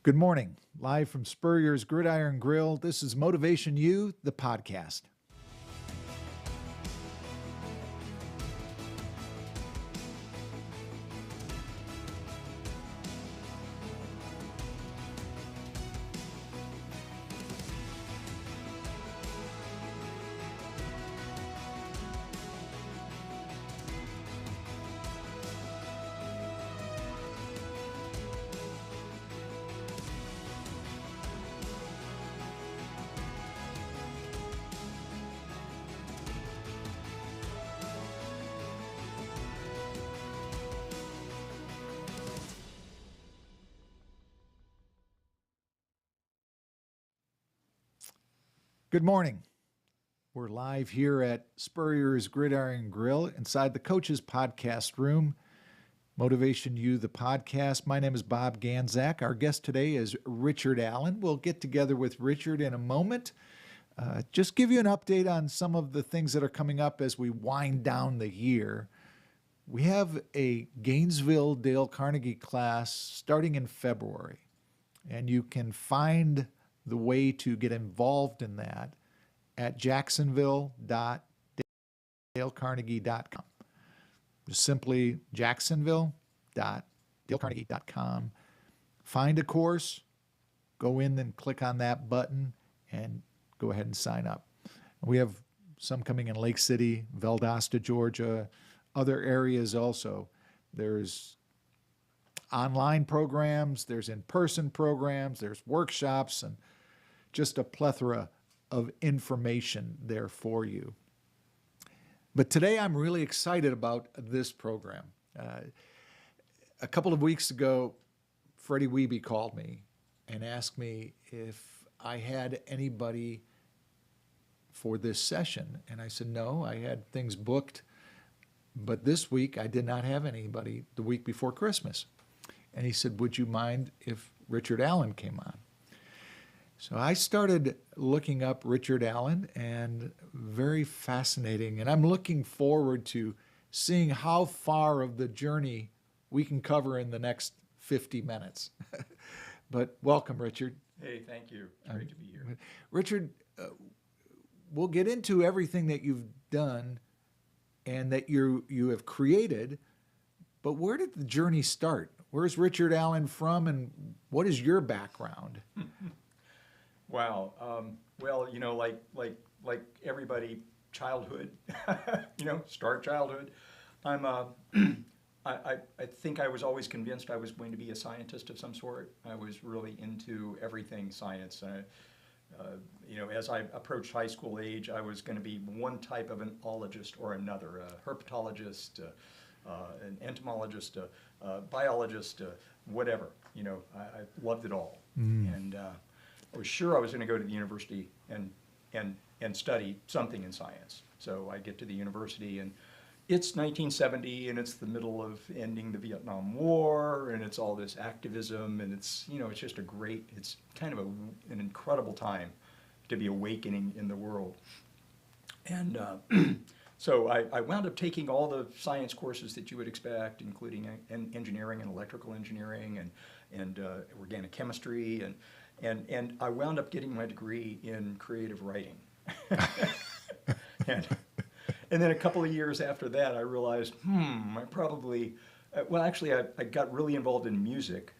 Good morning. Live from Spurrier's Gridiron Grill, this is Motivation U, the podcast. Good morning. We're live here at Spurrier's Gridiron Grill inside the Coach's Podcast Room. Motivation U, the podcast. My name is Bob Ganzak. Our guest today is Richard Allen. We'll get together with Richard in a moment. Just give you an update on some of the things that are coming up as we wind down the year. We have a Gainesville Dale Carnegie class starting in February, and you can find the way to get involved in that at jacksonville.dalecarnegie.com. Just simply jacksonville.dalecarnegie.com. Find a course, go in and click on that button and go ahead and sign up. We have some coming in Lake City, Valdosta, Georgia, other areas also. There's online programs, there's in-person programs, there's workshops, and just a plethora of information there for you. But today I'm really excited about this program. A couple of weeks ago, Freddie Wiebe called me and asked me if I had anybody for this session. And I said, no, I had things booked, but this week I did not have anybody the week before Christmas. And he said, would you mind if Richard Allen came on? So I started looking up Richard Allen, and very fascinating. And I'm looking forward to seeing how far of the journey we can cover in the next 50 minutes. But welcome, Richard. Hey, thank you. It's great to be here. Richard, we'll get into everything that you've done and that you have created, but where did the journey start? Where's Richard Allen from, and what is your background? Wow. Well, like everybody, childhood. Start childhood. I think I was always convinced I was going to be a scientist of some sort. I was really into everything science. As I approached high school age, I was going to be one type of an ologist or another, a herpetologist, an entomologist, a biologist, whatever. I loved it all. And I was sure I was going to go to the university and study something in science. So I get to the university, and it's 1970, and it's the middle of ending the Vietnam War, and it's all this activism, and it's just it's kind of an incredible time to be awakening in the world. And so I wound up taking all the science courses that you would expect, including engineering and electrical engineering and organic chemistry, and I wound up getting my degree in creative writing. and then a couple of years after that, I realized, I probably, I got really involved in music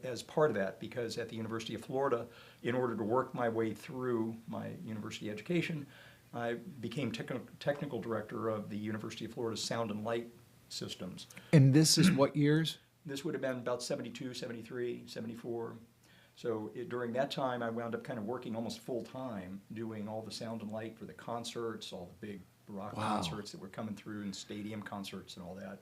as part of that, because at the University of Florida, in order to work my way through my university education, I became technical director of the University of Florida Sound and Light Systems. And this is what years? This would have been about 72, 73, 74. So during that time, I wound up kind of working almost full-time, doing all the sound and light for the concerts, all the big rock concerts that were coming through, and stadium concerts and all that.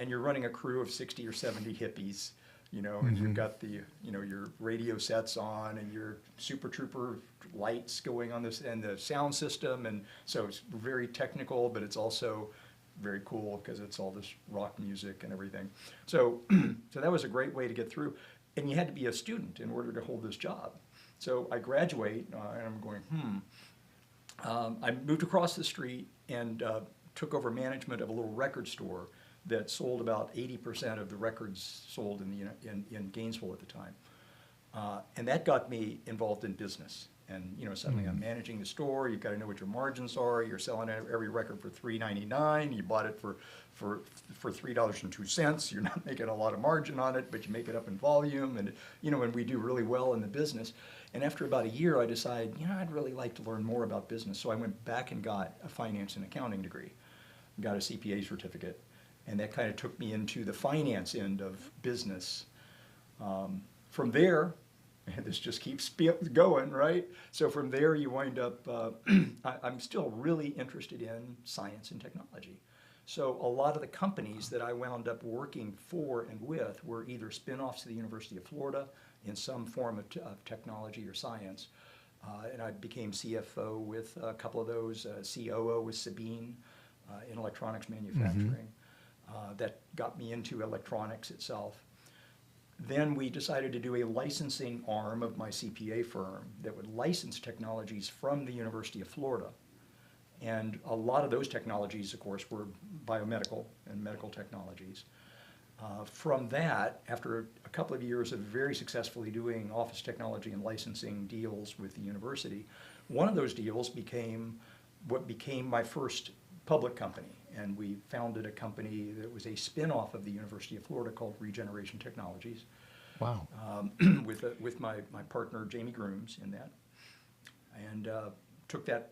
And you're running a crew of 60 or 70 hippies, and you've got your radio sets on and your Super Trooper lights going on this, and the sound system. And so it's very technical, but it's also very cool because it's all this rock music and everything. So that was a great way to get through. And you had to be a student in order to hold this job. So I graduate, and I'm going, I moved across the street and took over management of a little record store that sold about 80% of the records sold in Gainesville at the time. And that got me involved in business. And suddenly I'm managing the store. You've got to know what your margins are. You're selling every record for $3.99. You bought it for $3.02. You're not making a lot of margin on it, but you make it up in volume. And and we do really well in the business. And after about a year, I decided, I'd really like to learn more about business. So I went back and got a finance and accounting degree, got a CPA certificate, and that kind of took me into the finance end of business. From there, and this just keeps going, right? So from there, you wind up, I'm still really interested in science and technology. So a lot of the companies that I wound up working for and with were either spin-offs of the University of Florida in some form of technology or science. And I became CFO with a couple of those, COO with Sabine in electronics manufacturing. That got me into electronics itself. Then we decided to do a licensing arm of my CPA firm that would license technologies from the University of Florida. And a lot of those technologies, of course, were biomedical and medical technologies. From that, after a couple of years of very successfully doing office technology and licensing deals with the university, one of those deals became what became my first public company. And we founded a company that was a spin-off of the University of Florida called Regeneration Technologies. Wow. With my partner, Jamie Grooms, in that. And took that,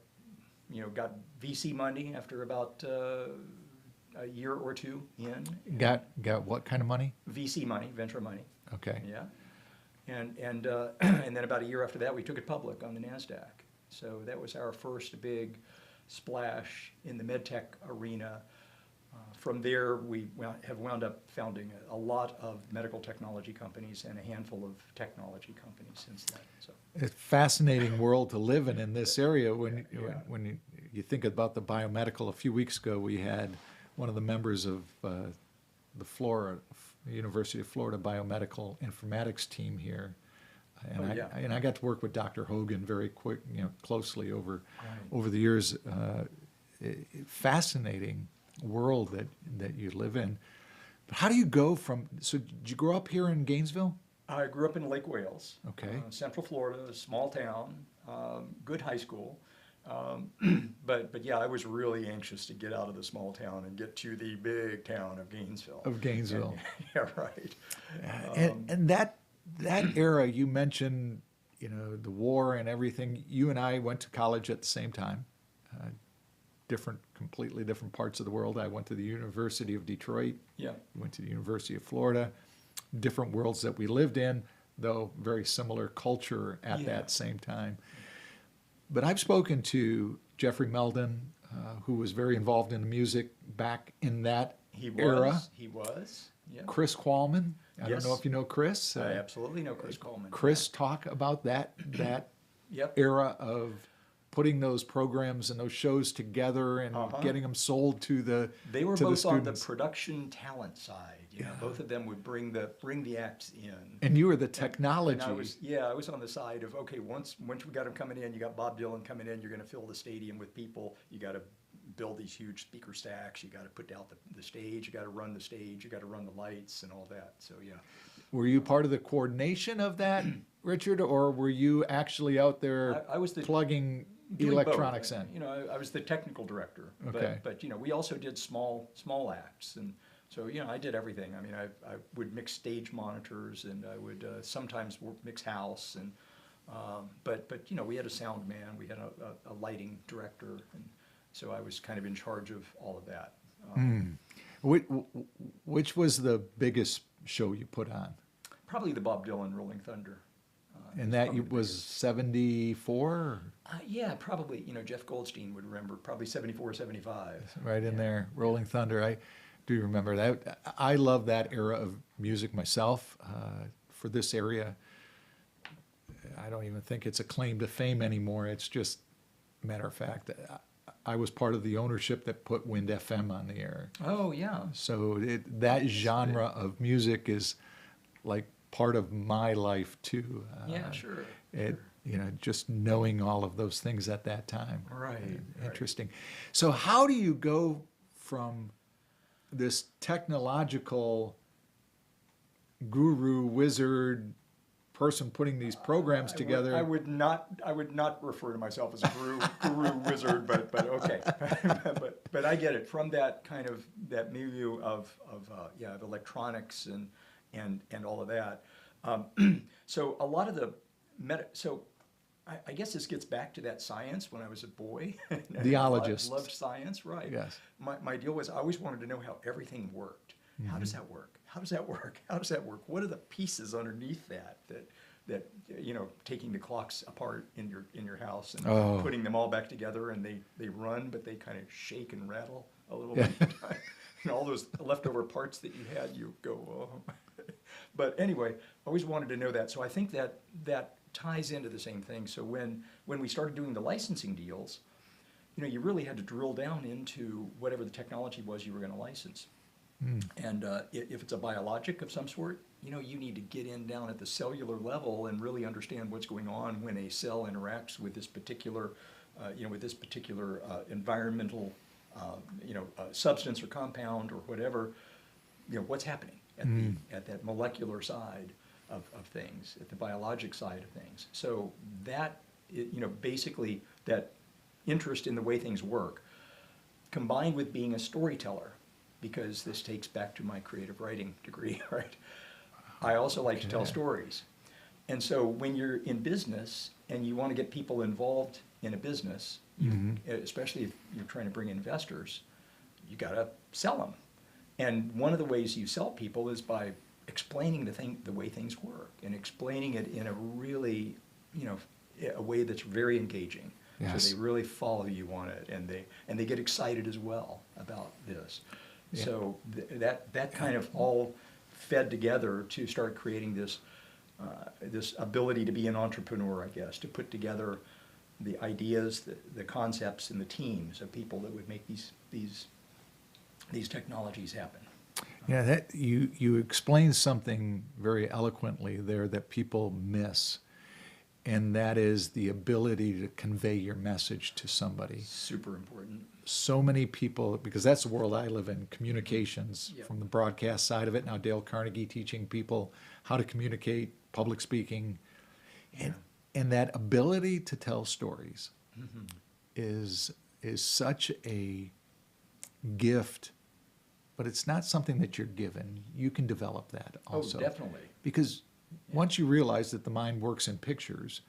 got VC money after about a year or two in. Got what kind of money? VC money, venture money. Okay. Yeah. And and then about a year after that, we took it public on the NASDAQ. So that was our first big splash in the medtech arena. From there, we have wound up founding a lot of medical technology companies and a handful of technology companies since then. So It's a fascinating world to live in this area. When Yeah. you think about the biomedical, a few weeks ago we had one of the members of the University of Florida Biomedical Informatics team here. And I got to work with Dr. Hogan very closely over the years. Fascinating world that you live in. But how do you go from? So did you grow up here in Gainesville? I grew up in Lake Wales, Okay. Central Florida, a small town, good high school. But yeah, I was really anxious to get out of the small town and get to the big town of Gainesville. Yeah, right. And that era you mentioned, the war and everything. You and I went to college at the same time. Completely different parts of the world. I went to the University of Detroit. Yeah. You went to the University of Florida. Different worlds that we lived in, though very similar culture at that same time. But I've spoken to Jeffrey Meldon, who was very involved in the music back in that era. He was. Yeah. Chris Qualman. I Yes. don't know if you know Chris. I absolutely know Chris Coleman. Chris, talk about that Yep. era of putting those programs and those shows together and getting them sold to the They were to both on the students. production talent side. Both of them would bring the acts in. And you were the technology. And I was on the side of, okay, once we got them coming in, you got Bob Dylan coming in, you're going to fill the stadium with people. You got to build these huge speaker stacks. You got to put out the stage. You got to run the stage. You got to run the lights and all that. So yeah. Were you part of the coordination of that, Richard, or were you actually out there I was plugging doing electronics both. in? I was the technical director. Okay. But we also did small acts, and so I did everything. I mean, I would mix stage monitors, and I would sometimes mix house, and but we had a sound man, we had a lighting director, and so I was kind of in charge of all of that. Which was the biggest show you put on? Probably the Bob Dylan Rolling Thunder. And that probably the was biggest. 74? Yeah, probably. Jeff Goldstein would remember, probably 74, 75. Right in there, Rolling Thunder. I do remember that. I love that era of music myself. For this area, I don't even think it's a claim to fame anymore. It's just a matter of fact. I was part of the ownership that put Wind FM on the air. Oh, yeah. So that genre of music is like part of my life too. Yeah, sure. Just knowing all of those things at that time. Right. Interesting. So how do you go from this technological guru, wizard, person putting these programs together. I would not refer to myself as a guru wizard, but okay. but I get it from that kind of that milieu of electronics and all of that. So a lot of the I guess this gets back to that science when I was a boy. The ologist. Loved science, right? Yes. My deal was I always wanted to know how everything worked. How does that work? How does that work? How does that work? What are the pieces underneath that taking the clocks apart in your house and putting them all back together, and they run, but they kind of shake and rattle a little bit. And all those leftover parts that you had, you go, oh. But anyway, I always wanted to know that. So I think that ties into the same thing. So when we started doing the licensing deals, you really had to drill down into whatever the technology was you were going to license. And if it's a biologic of some sort, you need to get in down at the cellular level and really understand what's going on when a cell interacts with this particular, environmental, substance or compound or whatever. What's happening at that molecular side of things, at the biologic side of things. So that, basically that interest in the way things work, combined with being a storyteller, because this takes back to my creative writing degree, right? I also like to tell stories. And so when you're in business and you want to get people involved in a business, especially if you're trying to bring investors, you got to sell them. And one of the ways you sell people is by explaining the way things work, and explaining it in a really, a way that's very engaging. Yes. So they really follow you on it, and they get excited as well about this. Yeah. So that kind of all fed together to start creating this ability to be an entrepreneur, I guess, to put together the ideas, the concepts, and the teams of people that would make these technologies happen. Yeah, that you explained something very eloquently there that people miss, and that is the ability to convey your message to somebody. Super important. So many people, because that's the world I live in, communications, from the broadcast side of it. Now Dale Carnegie teaching people how to communicate, public speaking, and that ability to tell stories is such a gift. But it's not something that you're given. You can develop that also. Oh, definitely. Because once you realize that the mind works in pictures,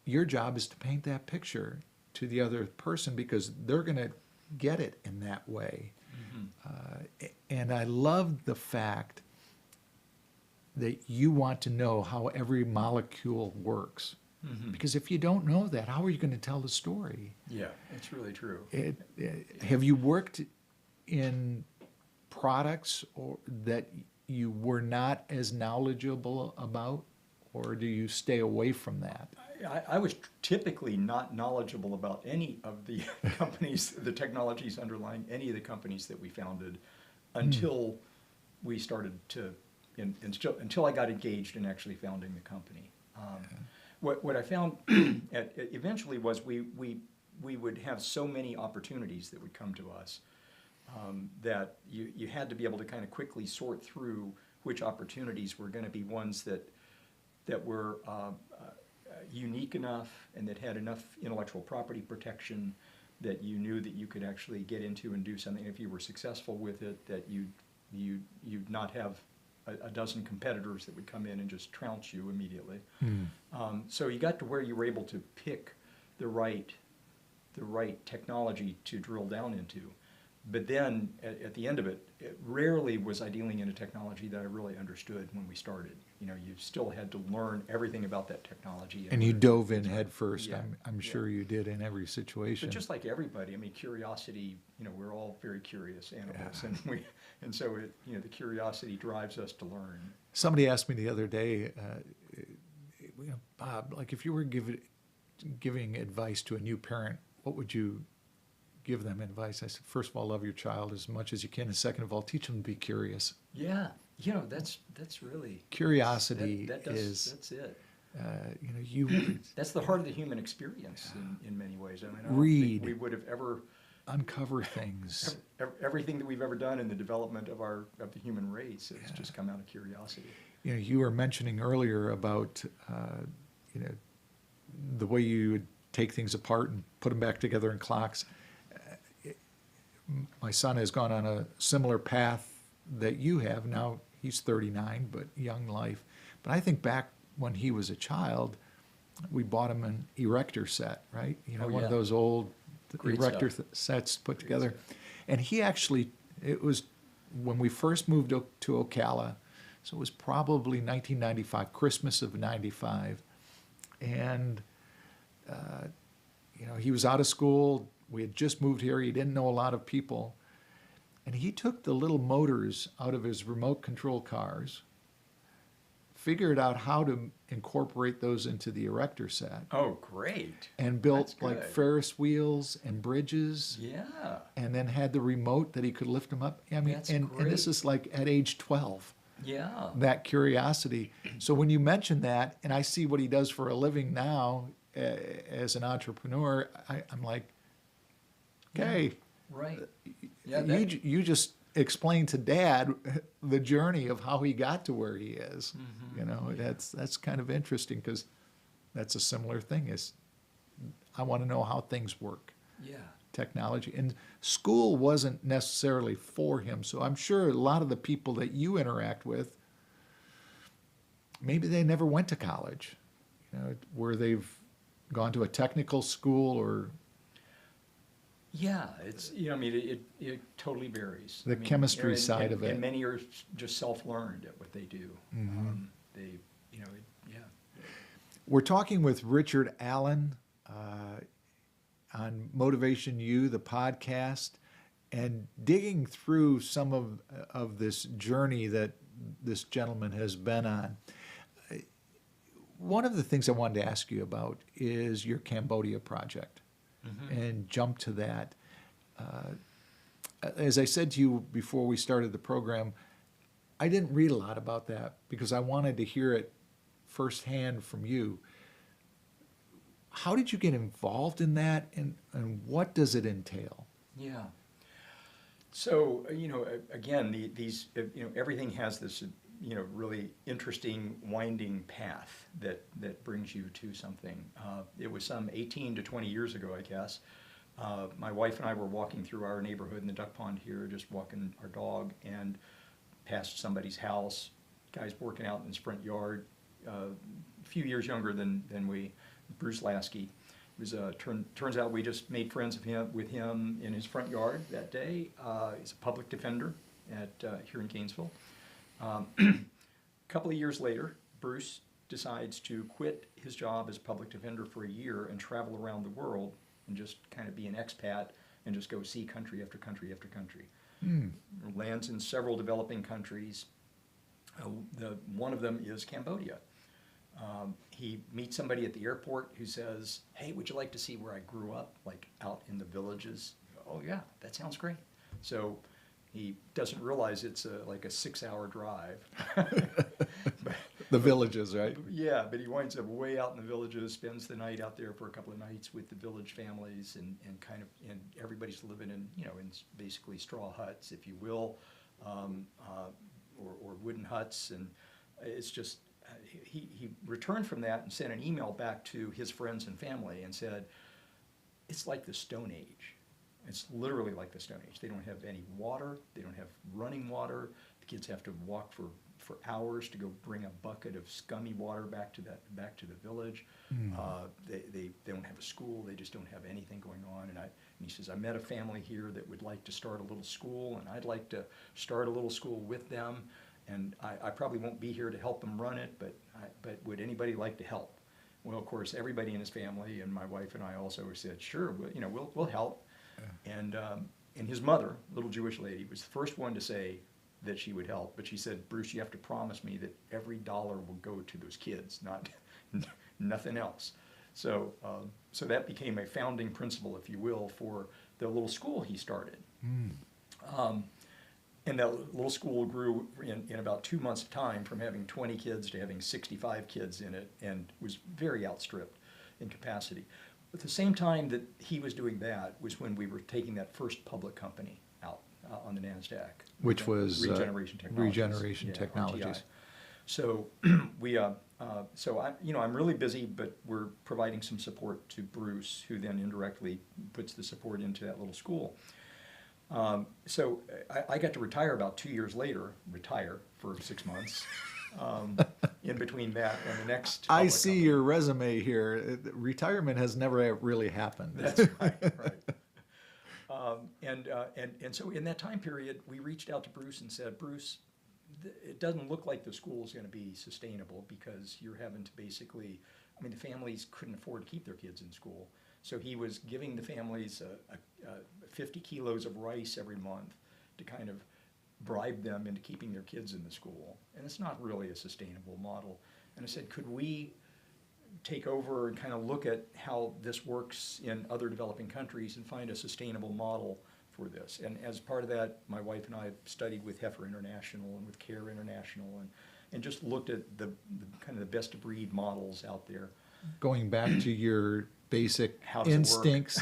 your job is to paint that picture to the other person, because they're going to get it in that way. And I love the fact that you want to know how every molecule works. Because if you don't know that, how are you going to tell the story? Yeah, it's really true. Have you worked in products that you were not as knowledgeable about, or do you stay away from that? I was typically not knowledgeable about any of the companies, the technologies underlying any of the companies that we founded, until we started to, until I got engaged in actually founding the company. What I found eventually was we would have so many opportunities that would come to us. That you had to be able to kind of quickly sort through which opportunities were going to be ones that were unique enough and that had enough intellectual property protection that you knew that you could actually get into and do something. If you were successful with it, that you'd not have a dozen competitors that would come in and just trounce you immediately. So you got to where you were able to pick the right technology to drill down into. But then, at the end of it, rarely was I dealing in a technology that I really understood when we started. You still had to learn everything about that technology. And you dove in head first. Yeah, I'm sure you did in every situation. But just like everybody, curiosity. We're all very curious animals, and so the curiosity drives us to learn. Somebody asked me the other day, Bob, like if you were giving advice to a new parent, what would you give them advice? I said, first of all, love your child as much as you can, and second of all, teach them to be curious. Yeah, that's really curiosity. That's it. You that's the heart of the human experience in many ways. I don't think we would have ever uncover things. Everything that we've ever done in the development of the human race has just come out of curiosity. You know, you were mentioning earlier about, you know, the way you would take things apart and put them back together in clocks. My son has gone on a similar path that you have. Now he's 39, but young life. But I think back when he was a child, we bought him an erector set, right? You know, Oh, one of yeah. those old Great erector stuff. sets put Great together. stuff. And he actually, it was when we first moved to Ocala, so it was probably 1995, Christmas of 95. And, you know, he was out of school. We had just moved here. He didn't know a lot of people. And he took the little motors out of his remote control cars, figured out how to incorporate those into the erector set, Oh, great. and built That's like good. Ferris wheels and bridges, Yeah. and then had the remote that he could lift them up. I mean, That's and this great. is like at age 12, Yeah. that curiosity. So when you mention that, and I see what he does for a living now as an entrepreneur, I'm like, okay, Right. Yeah. you just explained to Dad the journey of how he got to where he is. Mm-hmm. You know, that's kind of interesting because that's a similar thing. Is I want to know how things work, Yeah. technology, and school wasn't necessarily for him. So I'm sure a lot of the people that you interact with, maybe they never went to college, you know, where they've gone to a technical school or Yeah, it's, you know, I mean, it totally varies. The I mean, chemistry and- side and- of it. And many are just self-learned at what they do. Mhm. They, you know, yeah. We're talking with Richard Allen on Motivation U, the podcast, and digging through some of this journey that this gentleman has been on. One of the things I wanted to ask you about is your Cambodia project, and jump to that. As I said to you before we started the program, I didn't read a lot about that because I wanted to hear it firsthand from you. How did you get involved in that, and what does it entail? Yeah. So, you know, again, these, you know, everything has this, you know, really interesting winding path that brings you to something. It was some 18 to 20 years ago, I guess. My wife and I were walking through our neighborhood in the duck pond here, just walking our dog, and passed somebody's house. Guy's working out in his front yard, a few years younger than we, Bruce Lasky. It was turns out we just made friends with him in his front yard that day. He's a public defender here in Gainesville. A couple of years later, Bruce decides to quit his job as public defender for a year and travel around the world and just kind of be an expat and just go see country after country after country. Lands in several developing countries. One of them is Cambodia. He meets somebody at the airport who says, "Hey, would you like to see where I grew up, like out in the villages?" "Oh yeah, that sounds great." So he doesn't realize it's like a 6-hour drive. The villages, right? Yeah, but he winds up way out in the villages, spends the night out there for a couple of nights with the village families, and everybody's living in, you know, in basically straw huts, if you will, or wooden huts, and it's just, he returned from that and sent an email back to his friends and family and said, "It's like the Stone Age. It's literally like the Stone Age. They don't have any water. They don't have running water. The kids have to walk for hours to go bring a bucket of scummy water back to the village. They don't have a school. They just don't have anything going on." And he says, "I met a family here that would like to start a little school, and I'd like to start a little school with them. And I probably won't be here to help them run it, but would anybody like to help?" Well, of course, everybody in his family and my wife and I also said, "Sure, we'll help." And his mother, little Jewish lady, was the first one to say that she would help, but she said, "Bruce, you have to promise me that every dollar will go to those kids, not nothing else." So that became a founding principle, if you will, for the little school he started. And that little school grew in about 2 months' time from having 20 kids to having 65 kids in it, and was very outstripped in capacity. At the same time that he was doing that was when we were taking that first public company out on the NASDAQ. Which was Regeneration Technologies. Regeneration Yeah, Technologies. RTI. So I'm really busy, but we're providing some support to Bruce, who then indirectly puts the support into that little school. So I got to retire about 2 years later, retire for 6 months. In between that and the next I public see company. your resume here. Retirement has never really happened. That's right. And so in that time period, we reached out to Bruce and said, Bruce, it doesn't look like the school is going to be sustainable because you're having to basically, I mean, the families couldn't afford to keep their kids in school. So he was giving the families 50 kilos of rice every month to kind of bribe them into keeping their kids in the school. And it's not really a sustainable model. And I said, could we take over and kind of look at how this works in other developing countries and find a sustainable model for this? And as part of that, my wife and I studied with Heifer International and with CARE International and just looked at the kind of the best of breed models out there. Going back to your basic How does it work? instincts,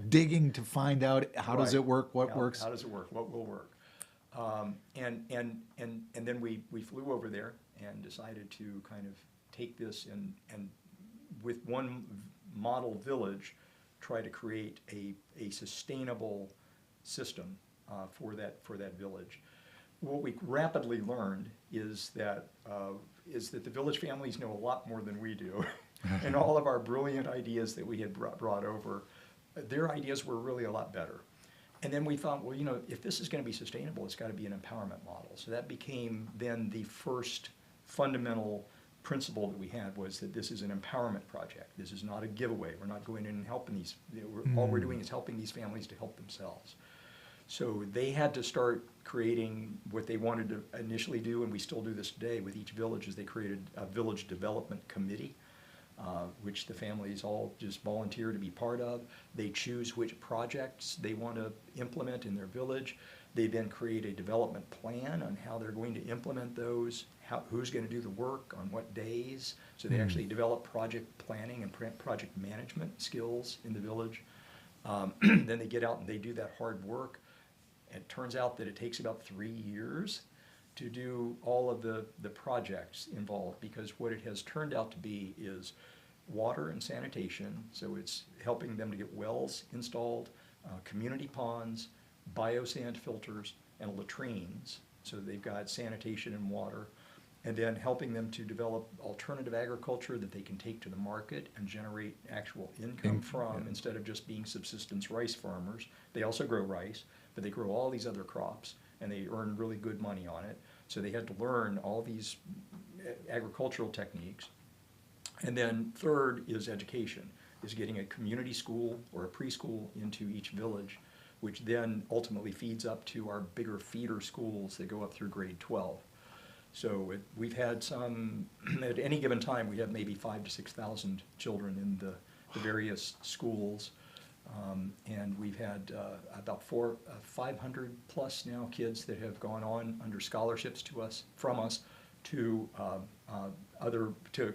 digging to find out how does Right. it work, what works. How does it work? What will work? And then we flew over there and decided to kind of take this and with one model village, try to create a sustainable system for that village. What we rapidly learned is that the village families know a lot more than we do, and all of our brilliant ideas that we had brought over, their ideas were really a lot better. And then we thought, well, if this is going to be sustainable, it's got to be an empowerment model. So that became then the first fundamental principle that we had, was that this is an empowerment project. This is not a giveaway. We're not going in and helping these. All we're doing is helping these families to help themselves. So they had to start creating what they wanted to initially do, and we still do this today with each village, is they created a village development committee, which the families all just volunteer to be part of. They choose which projects they want to implement in their village. They then create a development plan on how they're going to implement those, who's going to do the work, on what days. So they actually develop project planning and project management skills in the village. Then they get out and they do that hard work. It turns out that it takes about 3 years to do all of the projects involved, because what it has turned out to be is water and sanitation. So it's helping them to get wells installed, community ponds, biosand filters, and latrines. So they've got sanitation and water. And then helping them to develop alternative agriculture that they can take to the market and generate actual income from, instead of just being subsistence rice farmers. They also grow rice, but they grow all these other crops, and they earn really good money on it. So they had to learn all these agricultural techniques. And then third is education, is getting a community school or a preschool into each village, which then ultimately feeds up to our bigger feeder schools that go up through grade 12. So we've had some, at any given time, we have maybe 5,000 to 6,000 children in the various schools. And we've had about 500 plus now kids that have gone on under scholarships from us to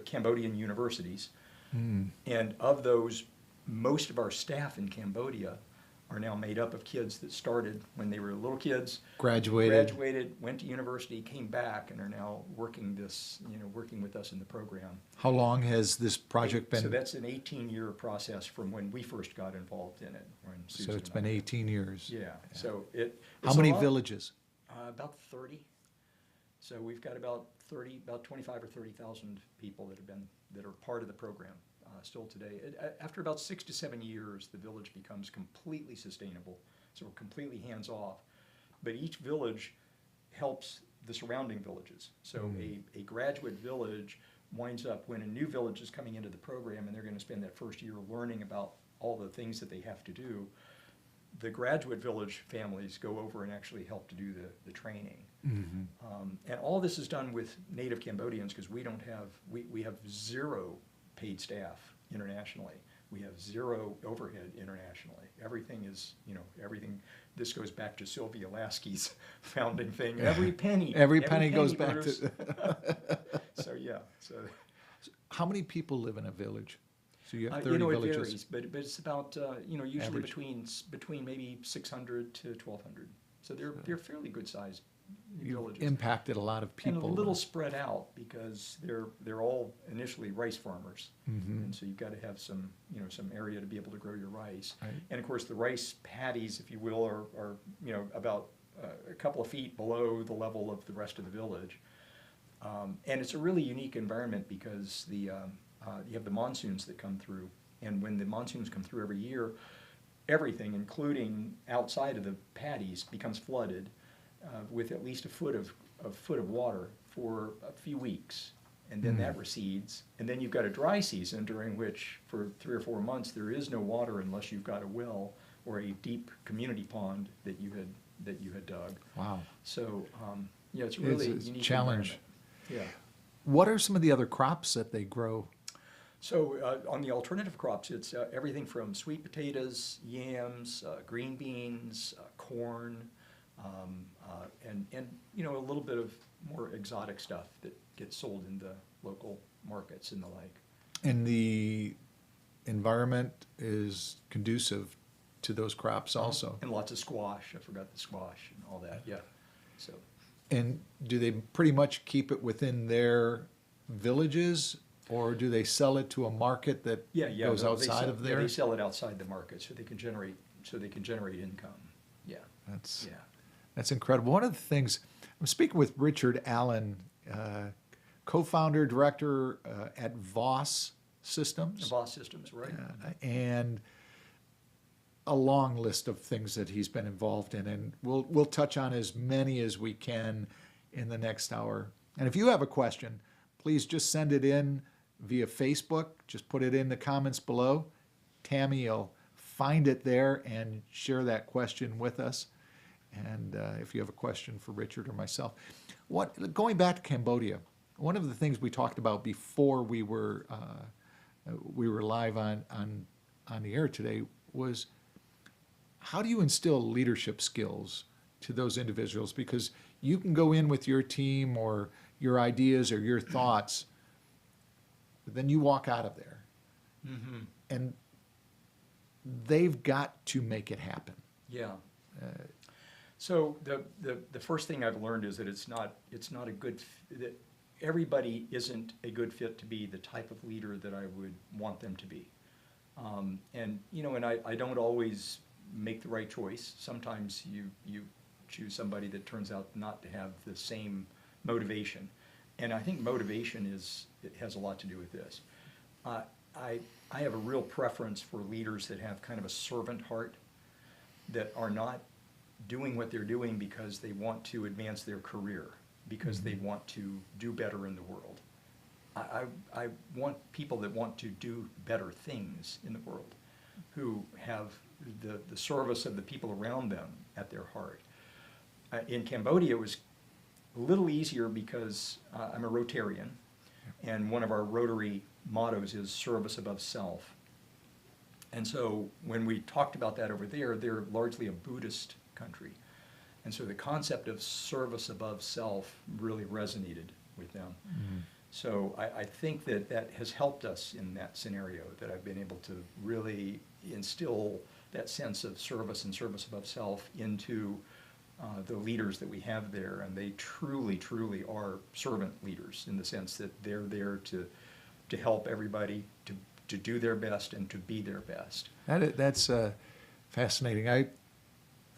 Cambodian universities. And of those, most of our staff in Cambodia are now made up of kids that started when they were little kids, graduated, went to university, came back, and are now working with us in the program. How long has this project been? So that's an 18-year process from when we first got involved in it. So it's been 18 years. Yeah. So it's how many villages? About 30. So we've got about 25 or 30,000 people that are part of the program. Still today. After about 6 to 7 years, the village becomes completely sustainable, so we're completely hands-off. But each village helps the surrounding villages. So a graduate village winds up, when a new village is coming into the program and they're going to spend that first year learning about all the things that they have to do, the graduate village families go over and actually help to do the training. And all this is done with native Cambodians, because we have zero paid staff internationally. We have zero overhead internationally. Everything is, this goes back to Sylvia Lasky's founding thing. Every penny goes back Bruce. to. So yeah. So how many people live in a village? So you have 30 It villages. varies, but it's about usually Average. between maybe 600 to 1,200. So they're fairly good sized You've villages. impacted a lot of people. And a little spread out because they're all initially rice farmers, and so you've got to have some area to be able to grow your rice. Right. And of course, the rice paddies, if you will, are about a couple of feet below the level of the rest of the village, and it's a really unique environment because you have the monsoons that come through, and when the monsoons come through every year, everything, including outside of the paddies, becomes flooded. With at least a foot of water for a few weeks, and then that recedes, and then you've got a dry season during which for 3 or 4 months there is no water unless you've got a well or a deep community pond that you had dug. Wow. So it's really It's a unique challenge. environment. Yeah. What are some of the other crops that they grow? So on the alternative crops, it's everything from sweet potatoes, yams, green beans, corn. And a little bit of more exotic stuff that gets sold in the local markets and the like. And the environment is conducive to those crops also. And lots of squash. I forgot the squash and all that. Yeah. So. And do they pretty much keep it within their villages, or do they sell it to a market that goes outside of there? Yeah, they sell it outside the market so they can generate income. Yeah. That's incredible. One of the things, I'm speaking with Richard Allen, co-founder, director at Voss Systems. Voss Systems, right? And a long list of things that he's been involved in. And we'll touch on as many as we can in the next hour. And if you have a question, please just send it in via Facebook. Just put it in the comments below. Tammy will find it there and share that question with us. And if you have a question for Richard or myself, going back to Cambodia, one of the things we talked about before we were live on the air today was how do you instill leadership skills to those individuals? Because you can go in with your team or your ideas or your thoughts, but then you walk out of there, and they've got to make it happen. Yeah. So the first thing I've learned is that it's not a good that everybody isn't a good fit to be the type of leader that I would want them to be, and I don't always make the right choice. Sometimes you choose somebody that turns out not to have the same motivation, and I think motivation has a lot to do with this. I have a real preference for leaders that have kind of a servant heart, that are not doing what they're doing because they want to advance their career, because they want to do better in the world. I want people that want to do better things in the world, who have the service of the people around them at their heart. In Cambodia, it was a little easier because I'm a Rotarian, and one of our Rotary mottos is service above self. And so when we talked about that over there, they're largely a Buddhist country. And so the concept of service above self really resonated with them. So I think that has helped us in that scenario, that I've been able to really instill that sense of service and service above self into the leaders that we have there. And they truly, truly are servant leaders, in the sense that they're there to help everybody to do their best and to be their best. That's fascinating.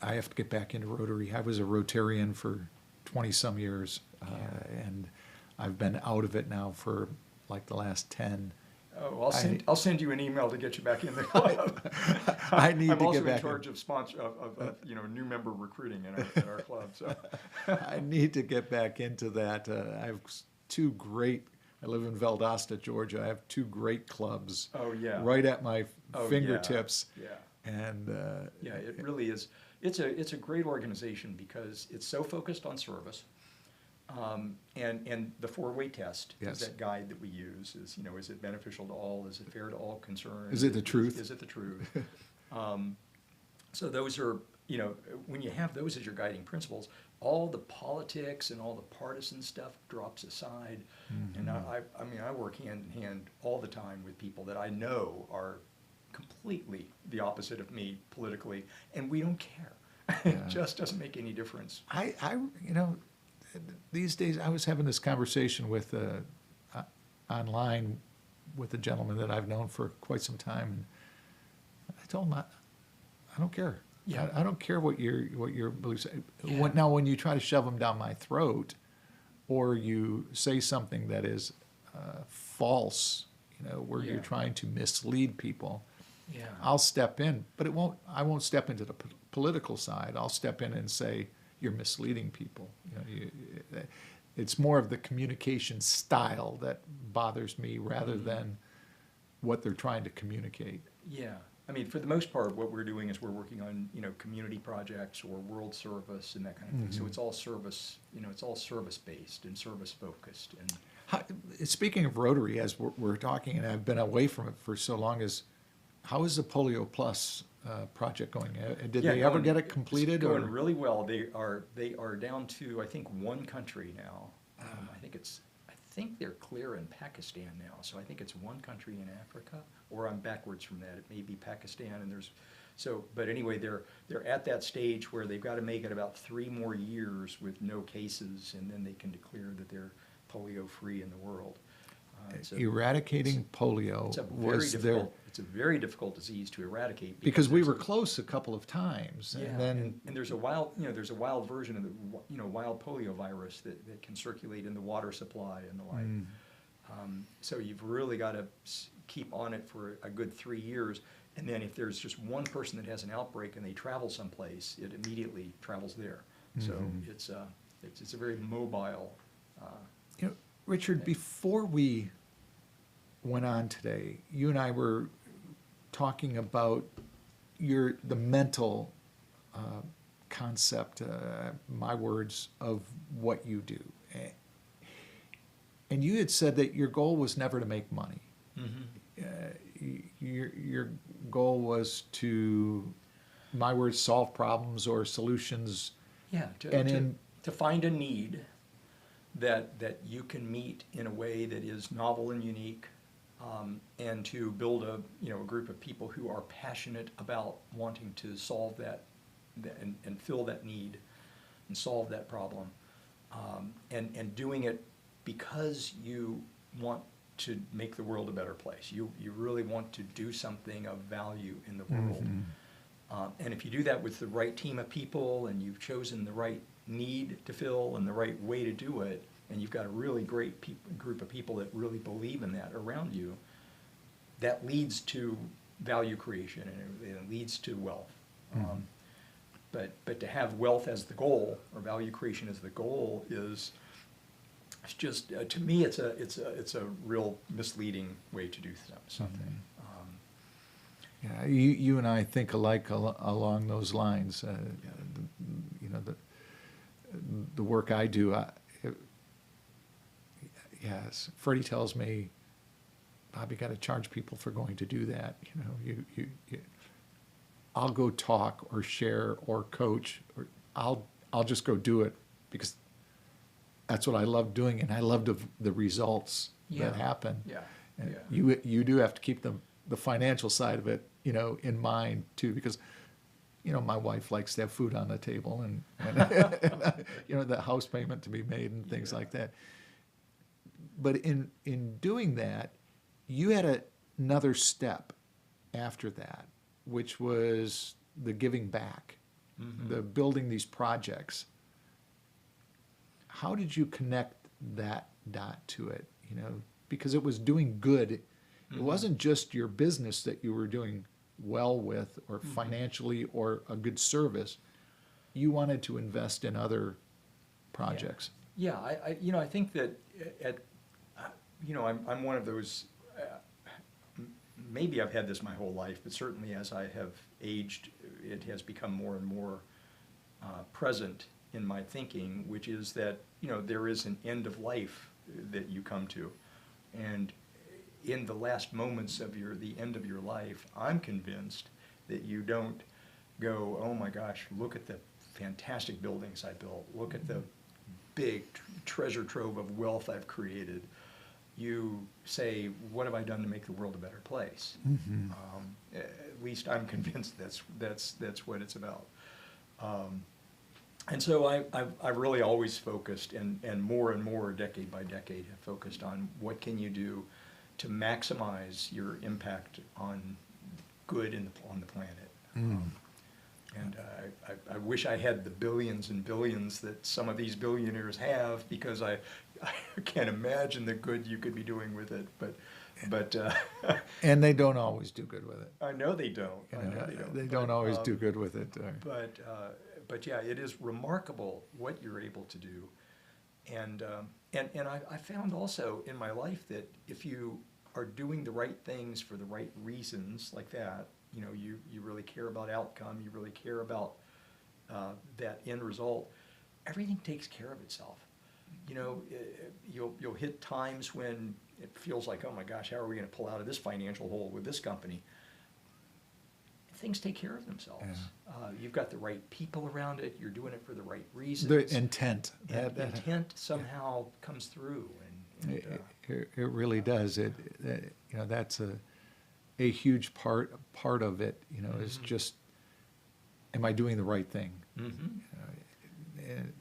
I have to get back into Rotary. I was a Rotarian for 20-some years, and I've been out of it now for like the last 10. Oh, I'll send you an email to get you back in the club. I need to get back in. I'm also in charge of new member recruiting in our club. So I need to get back into that. I have two great. I live in Valdosta, Georgia. I have two great clubs. Oh yeah. Right at my fingertips. Yeah. And yeah, it really is. It's a great organization because it's so focused on service. And the four-way test is that guide that we use. Is it beneficial to all? Is it fair to all concerned? Is it the truth? Is it the truth? So those are, when you have those as your guiding principles, all the politics and all the partisan stuff drops aside. And I mean, I work hand in hand all the time with people that I know are completely the opposite of me politically, and we don't care. It Yeah. just doesn't make any difference. you know, these days I was having this conversation with, online with a gentleman that I've known for quite some time. And I told him, I don't care. Yeah. I don't care what your beliefs. Yeah. Now, when you try to shove them down my throat, or you say something that is false, where Yeah. you're trying to mislead people, Yeah. I'll step in. But I won't step into the political side. I'll step in and say you're misleading people. It's more of the communication style that bothers me rather than what they're trying to communicate. Yeah, I mean, for the most part, what we're doing is we're working on, community projects or world service and that kind of thing. So it's all service, it's all service-based and service-focused. And Speaking of Rotary, as we're talking, and I've been away from it for so long, how is the Polio Plus project going? Did Yeah, they ever going- get it completed? It's going or? really well. They are down to, I think, one country now. I think they're clear in Pakistan now. So I think it's one country in Africa, or I'm backwards from that. It may be Pakistan, and but anyway, they're at that stage where they've got to make it about 3 more years with no cases, and then they can declare that they're polio free in the world. Eradicating polio It's a very difficult disease to eradicate because we there's were a- close a couple of times, Yeah, and then and there's a wild version of the wild polio virus that can circulate in the water supply and the like. So you've really got to keep on it for a good 3 years, and then if there's just one person that has an outbreak and they travel someplace, it immediately travels there. So it's a very mobile. Richard, before we went on today, you and I were talking about the mental concept, my words, of what you do. And you had said that your goal was never to make money. Your goal was to, my words, solve problems or solutions. Yeah, to find a need that you can meet in a way that is novel and unique, and to build a group of people who are passionate about wanting to solve that and fill that need and solve that problem, and doing it because you want to make the world a better place. You really want to do something of value in the world. And if you do that with the right team of people, and you've chosen the right need to fill and the right way to do it, and you've got a really great group of people that really believe in that around you, that leads to value creation, and it leads to wealth. But to have wealth as the goal, or value creation as the goal, it's just to me it's a real misleading way to do something. Yeah, you and I think alike along those lines. The work I do, yes, Freddie tells me, Bob, you got to charge people for going to do that. I'll go talk or share or coach, or I'll just go do it because that's what I love doing, and I love the results that happen. Yeah. And Yeah. you do have to keep the financial side of it, in mind too, because my wife likes to have food on the table and the house payment to be made and things like that. But in doing that, you had another step after that, which was the giving back, the building these projects. How did you connect that dot to it? Because it was doing good. It wasn't just your business that you were doing well with, or financially, or a good service. You wanted to invest in other projects. Yeah, I think that I'm one of those. Maybe I've had this my whole life, but certainly as I have aged, it has become more and more present in my thinking, which is that there is an end of life that you come to, and in the last moments of the end of your life, I'm convinced that you don't go, oh my gosh, look at the fantastic buildings I built, look at the big treasure trove of wealth I've created, you say, what have I done to make the world a better place? At least I'm convinced that's what it's about. And so I've really always focused, and more, decade by decade, have focused on what can you do to maximize your impact on good on the planet. And I wish I had the billions and billions that some of these billionaires have, because I can't imagine the good you could be doing with it. But And they don't always do good with it. I know they don't. You I know, know they don't. They don't always do good with it. But yeah, it is remarkable what you're able to do. And I found also in my life that if you are doing the right things for the right reasons like that, you know, you really care about outcome, you really care about that end result, everything takes care of itself. You know, you'll hit times when it feels like, oh my gosh, how are we going to pull out of this financial hole with this company? Things take care of themselves. Yeah. You've got the right people around it, you're doing it for the right reasons. The intent. And intent somehow comes through. It really does. You know, that's a huge part of it. You know, is just, am I doing the right thing? And,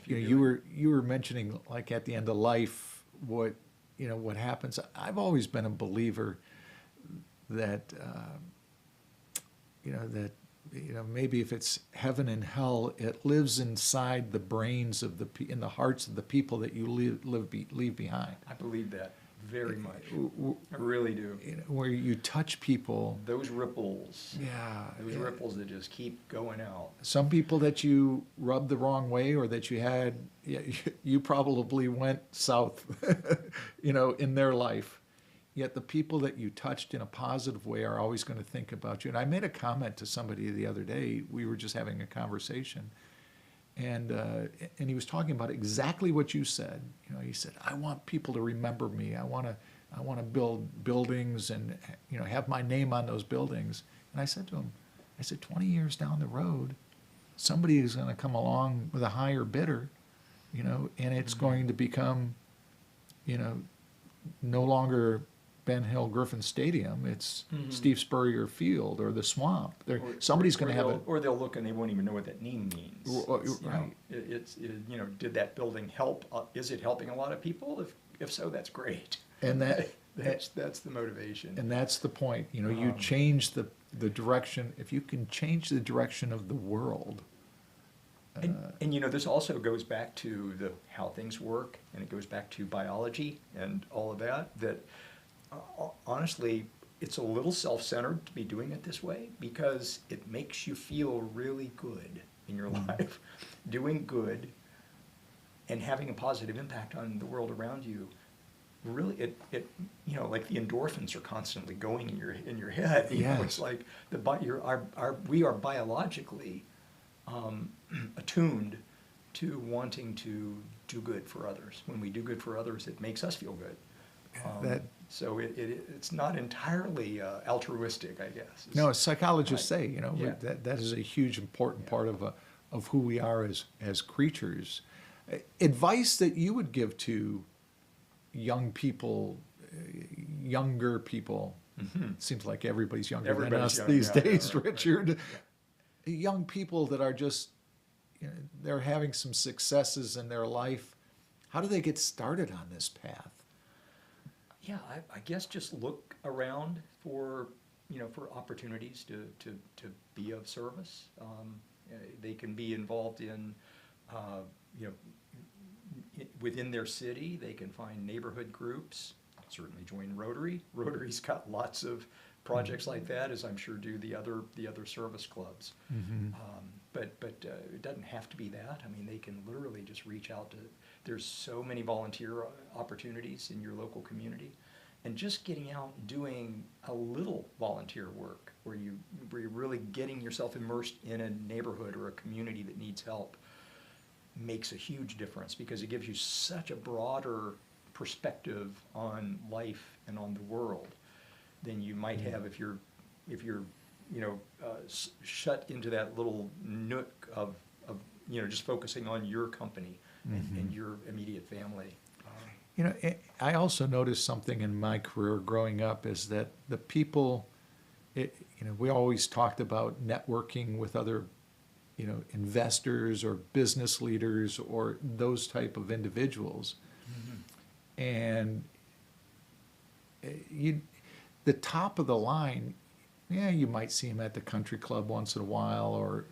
you know, you were mentioning, like, at the end of life, what happens. I've always been a believer that maybe if it's heaven and hell, it lives inside the brains of in the hearts of the people that you leave behind. I believe that very much. I really do. You know, where you touch people. Those ripples. Yeah. Those ripples that just keep going out. Some people that you rubbed the wrong way, or that you had, you probably went south, you know, in their life. Yet the people that you touched in a positive way are always going to think about you. And I made a comment to somebody the other day. We were just having a conversation, and he was talking about exactly what you said. You know, he said, "I want people to remember me. I want to build buildings and, you know, have my name on those buildings." And I said to him, 20 years down the road, somebody is going to come along with a higher bidder, you know, and it's going to become, you know, no longer Ben Hill Griffin Stadium, it's Steve Spurrier Field or the Swamp. Somebody's going to have or they'll look and they won't even know what that name means. Right. You know, did that building help? Is it helping a lot of people? If so, that's great. And that's the motivation. And that's the point. You know, you change the direction. If you can change the direction of the world. And you know, this also goes back to how things work, and it goes back to biology and all of that. Honestly, it's a little self-centered to be doing it this way, because it makes you feel really good in your life. Doing good and having a positive impact on the world around you, really, it you know, like the endorphins are constantly going in your head. You know, it's like we are biologically attuned to wanting to do good for others. When we do good for others, it makes us feel good. So it's not entirely altruistic, I guess. No, psychologists say, you know, that is a huge important part of who we are as creatures. Advice that you would give to young people, younger people. Seems like everybody's younger than us these days, Richard. Young people that are just, you know, they're having some successes in their life. How do they get started on this path? Yeah, I guess just look around for, you know, for opportunities to be of service. They can be involved in, you know, within their city. They can find neighborhood groups. Certainly join Rotary. Rotary's got lots of projects like that, as I'm sure do the other service clubs. But it doesn't have to be that. I mean, they can literally just reach out to. There's so many volunteer opportunities in your local community, and just getting out and doing a little volunteer work where you're really getting yourself immersed in a neighborhood or a community that needs help makes a huge difference, because it gives you such a broader perspective on life and on the world than you might have if you're you know, shut into that little nook of just focusing on your company and your immediate family. I also noticed something in my career growing up is that the people, we always talked about networking with other, investors or business leaders or those type of individuals. And the top of the line, yeah, you might see them at the country club once in a while or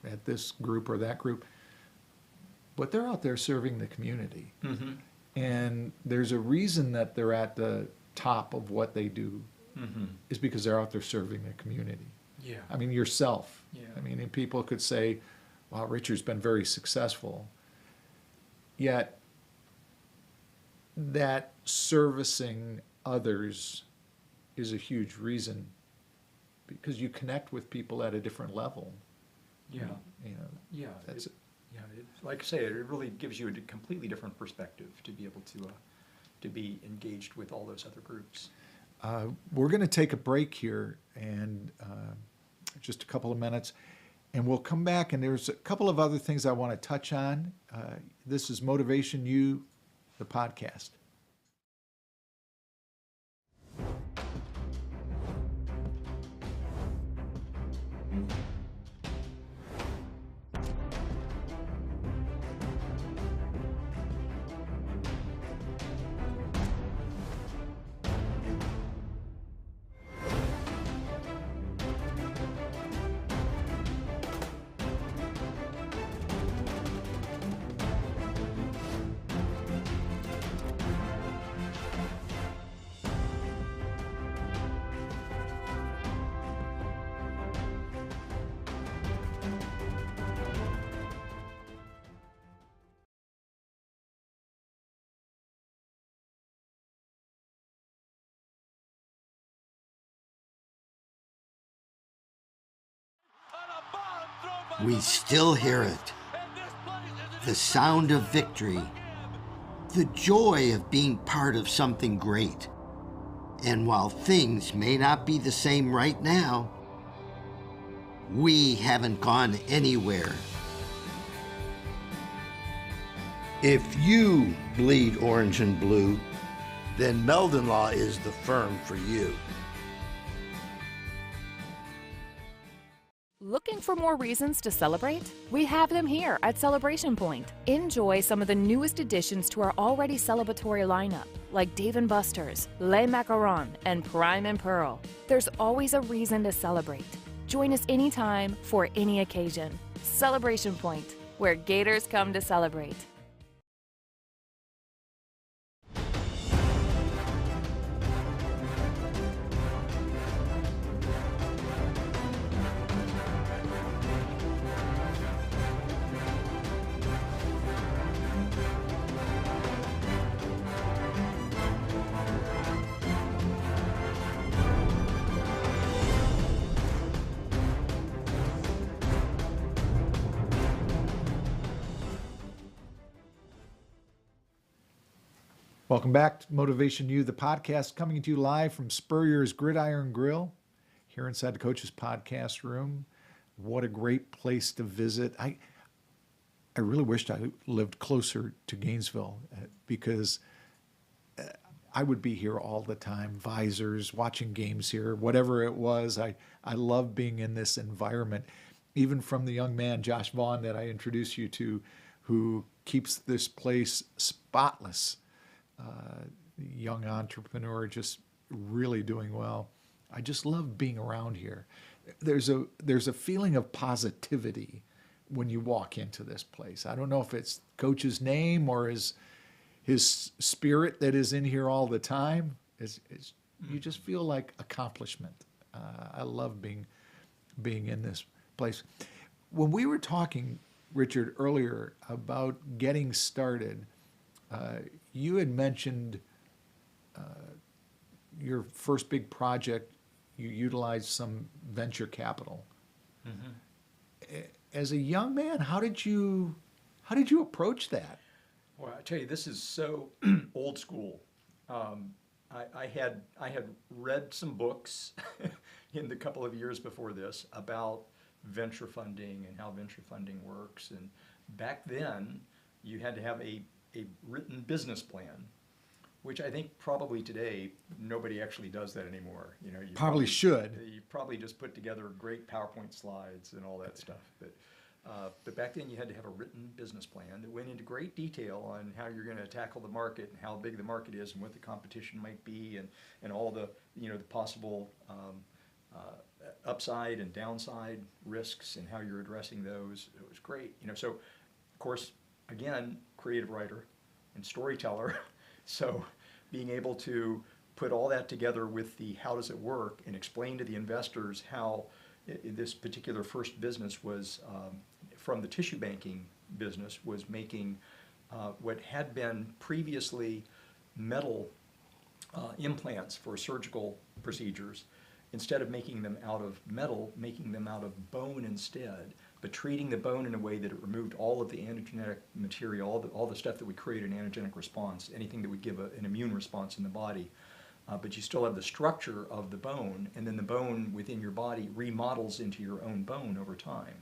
at this group or that group, but they're out there serving the community. And there's a reason that they're at the top of what they do is because they're out there serving the community. Yeah. I mean, yourself. Yeah. I mean, and people could say, wow, Richard's been very successful. Yet, that servicing others is a huge reason because you connect with people at a different level. Yeah. Yeah. That's Like I say, it really gives you a completely different perspective to be able to be engaged with all those other groups. We're going to take a break here and just a couple of minutes, and we'll come back, and there's a couple of other things I want to touch on. This is Motivation U, the podcast. We still hear it. The sound of victory. The joy of being part of something great. And while things may not be the same right now, we haven't gone anywhere. If you bleed orange and blue, then Meldon Law is the firm for you. Looking for more reasons to celebrate? We have them here at Celebration Point. Enjoy some of the newest additions to our already celebratory lineup, like Dave & Buster's, Les Macarons, and Prime and Pearl. There's always a reason to celebrate. Join us anytime for any occasion. Celebration Point, where Gators come to celebrate. Welcome back to Motivation U, the podcast, coming to you live from Spurrier's Gridiron Grill here inside the Coach's Podcast Room. What a great place to visit. I really wished I lived closer to Gainesville because I would be here all the time, visors, watching games here, whatever it was. I love being in this environment, even from the young man, Josh Vaughn, that I introduced you to, who keeps this place spotless. Young entrepreneur, just really doing well. I just love being around here. There's a feeling of positivity when you walk into this place. I don't know if it's Coach's name or his spirit that is in here all the time. You just feel like accomplishment. I love being in this place. When we were talking, Richard, earlier about getting started, you had mentioned your first big project, you utilized some venture capital. Mm-hmm. As a young man, how did you approach that? Well, I tell you, this is so old school. I had read some books in the couple of years before this about venture funding and how venture funding works, and back then, you had to have a written business plan, which I think probably today, nobody actually does that anymore. You know, you Probably should. You probably just put together great PowerPoint slides and all that stuff. But back then you had to have a written business plan that went into great detail on how you're going to tackle the market and how big the market is and what the competition might be and all the, you know, the possible upside and downside risks and how you're addressing those. It was great. You know, so of course, again, creative writer and storyteller. So being able to put all that together with the how does it work and explain to the investors how this particular first business was from the tissue banking business was making what had been previously metal implants for surgical procedures. Instead of making them out of metal, making them out of bone instead, but treating the bone in a way that it removed all of the antigenetic material, all the stuff that would create an antigenic response, anything that would give an immune response in the body. But you still have the structure of the bone, and then the bone within your body remodels into your own bone over time.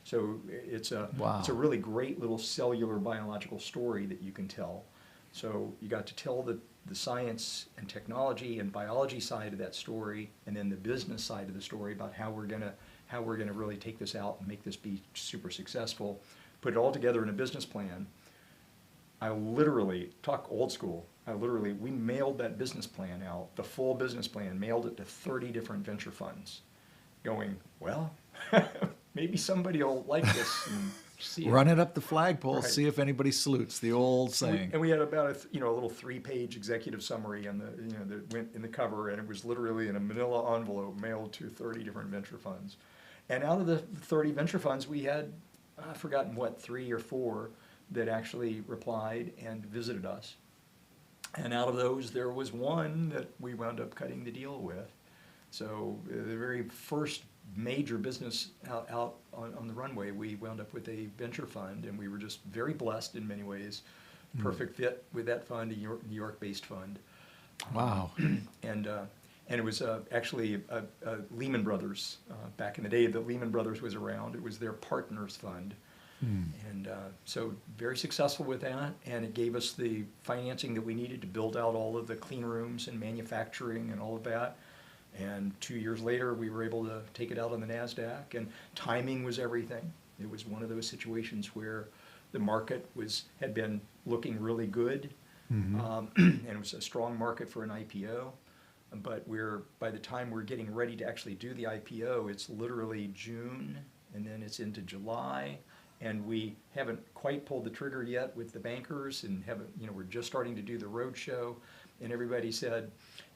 So it's a really great little cellular biological story that you can tell. So you got to tell the science and technology and biology side of that story, and then the business side of the story about how we're gonna really take this out and make this be super successful. Put it all together in a business plan. I literally, talk old school, we mailed that business plan out, the full business plan, mailed it to 30 different venture funds, going, well, maybe somebody will like this and see it. Run it up the flagpole, Right. see if anybody salutes, the old saying. And we had about a little 3-page executive summary on that went in the cover, and it was literally in a manila envelope mailed to 30 different venture funds. And out of the 30 venture funds, we had, I've forgotten what, 3 or 4 that actually replied and visited us. And out of those, there was one that we wound up cutting the deal with. So the very first major business out on the runway, we wound up with a venture fund, and we were just very blessed in many ways. Perfect fit with that fund, a New York-based fund. Wow. And it was actually a Lehman Brothers. Back in the day that Lehman Brothers was around, it was their partners fund. And so very successful with that, and it gave us the financing that we needed to build out all of the clean rooms and manufacturing and all of that. And 2 years later, we were able to take it out on the NASDAQ, and timing was everything. It was one of those situations where the market had been looking really good, and it was a strong market for an IPO. But by the time we're getting ready to actually do the IPO, it's literally June, and then it's into July, and we haven't quite pulled the trigger yet with the bankers, and we're just starting to do the road show, and everybody said,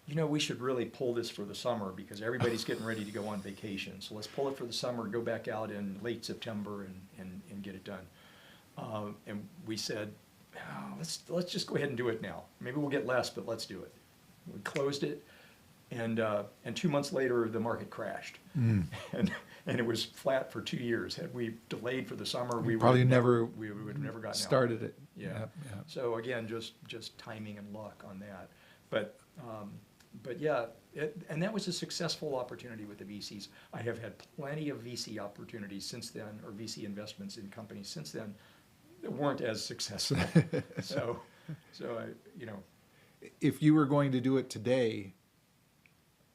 we should really pull this for the summer because everybody's getting ready to go on vacation. So let's pull it for the summer, go back out in late September and get it done. And we said, let's just go ahead and do it now. Maybe we'll get less, but let's do it. We closed it, and 2 months later, the market crashed. And it was flat for 2 years. Had we delayed for the summer, we would have never gotten started out. it. Yeah. Yep. So again, just timing and luck on that. But yeah, and that was a successful opportunity with the VCs. I have had plenty of VC opportunities since then, or VC investments in companies since then that weren't as successful. so If you were going to do it today,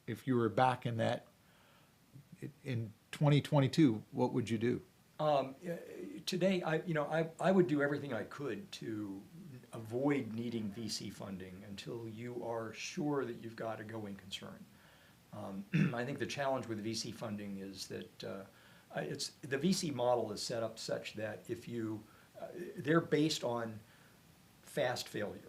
if you were back in 2022, what would you do? Today, I would do everything I could to avoid needing VC funding until you are sure that you've got a going concern. I think the challenge with VC funding is that the VC model is set up such that they're based on fast failure.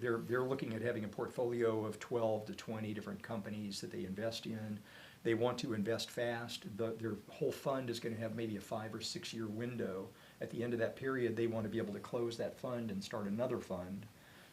They're looking at having a portfolio of 12 to 20 different companies that they invest in. They want to invest fast. Their whole fund is going to have maybe a 5 or 6 year window. At the end of that period, they want to be able to close that fund and start another fund.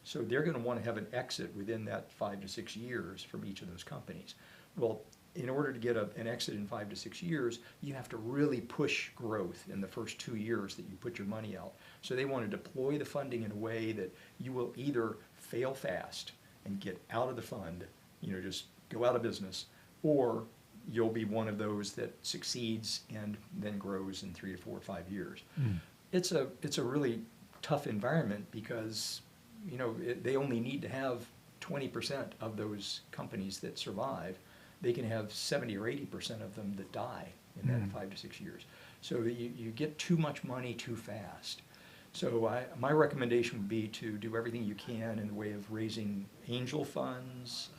So they're going to want to have an exit within that 5 to 6 years from each of those companies. Well, in order to get an exit in 5 to 6 years, you have to really push growth in the first 2 years that you put your money out. So they want to deploy the funding in a way that you will either fail fast and get out of the fund, just go out of business, or you'll be one of those that succeeds and then grows in 3 to 4 or 5 years. It's a really tough environment because, you know, they only need to have 20% of those companies that survive. They can have 70 or 80% of them that die in that 5 to 6 years. So you get too much money too fast. So my recommendation would be to do everything you can in the way of raising angel funds,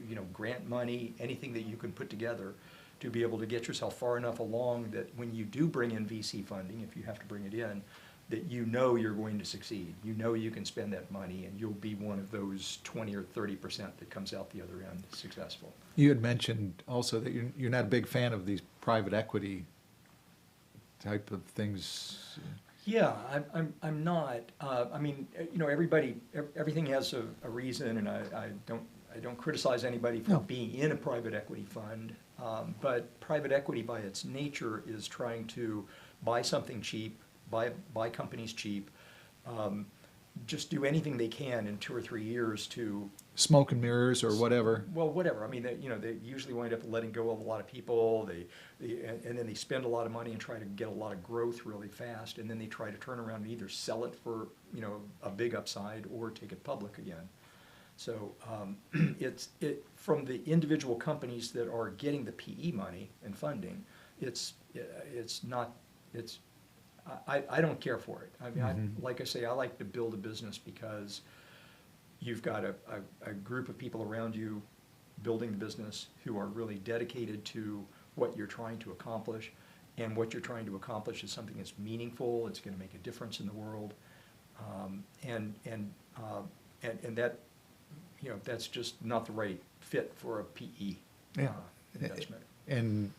you know, grant money, anything that you can put together to be able to get yourself far enough along that when you do bring in VC funding, if you have to bring it in, that you know you're going to succeed. You know you can spend that money and you'll be one of those 20 or 30% that comes out the other end successful. You had mentioned also that you're not a big fan of these private equity type of things. Yeah, I'm not. I mean, you know, everything has a reason, and I don't criticize anybody for being in a private equity fund. But private equity, by its nature, is trying to buy something cheap, buy companies cheap, just do anything they can in 2 or 3 years to Smoke and mirrors or whatever. Well, whatever. I mean, they usually wind up letting go of a lot of people. And then they spend a lot of money and try to get a lot of growth really fast, and then they try to turn around and either sell it for, you know, a big upside or take it public again. So it's from the individual companies that are getting the PE money and funding. I don't care for it. I mean, like I say, I like to build a business because you've got a group of people around you building the business who are really dedicated to what you're trying to accomplish, and what you're trying to accomplish is something that's meaningful. It's going to make a difference in the world, and that, you know, that's just not the right fit for a PE investment. And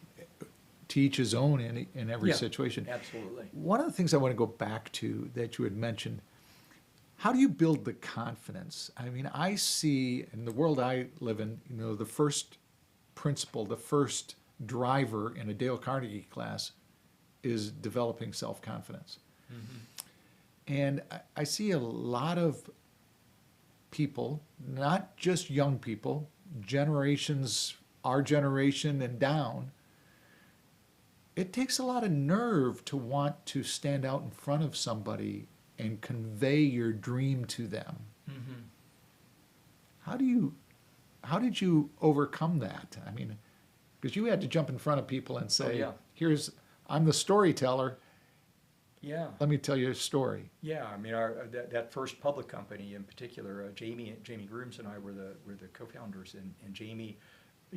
to each his own in every Yeah, situation. absolutely. One of the things I want to go back to that you had mentioned, how do you build the confidence? I mean, I see in the world I live in, you know, the first principle, the first driver in a Dale Carnegie class is developing self-confidence. And I see a lot of people, not just young people, generations, our generation and down, it takes a lot of nerve to want to stand out in front of somebody and convey your dream to them. How did you overcome that? I mean, because you had to jump in front of people and say, I'm the storyteller. Yeah. Let me tell you a story. Yeah, I mean, that first public company in particular, Jamie Grooms and I were the co-founders, and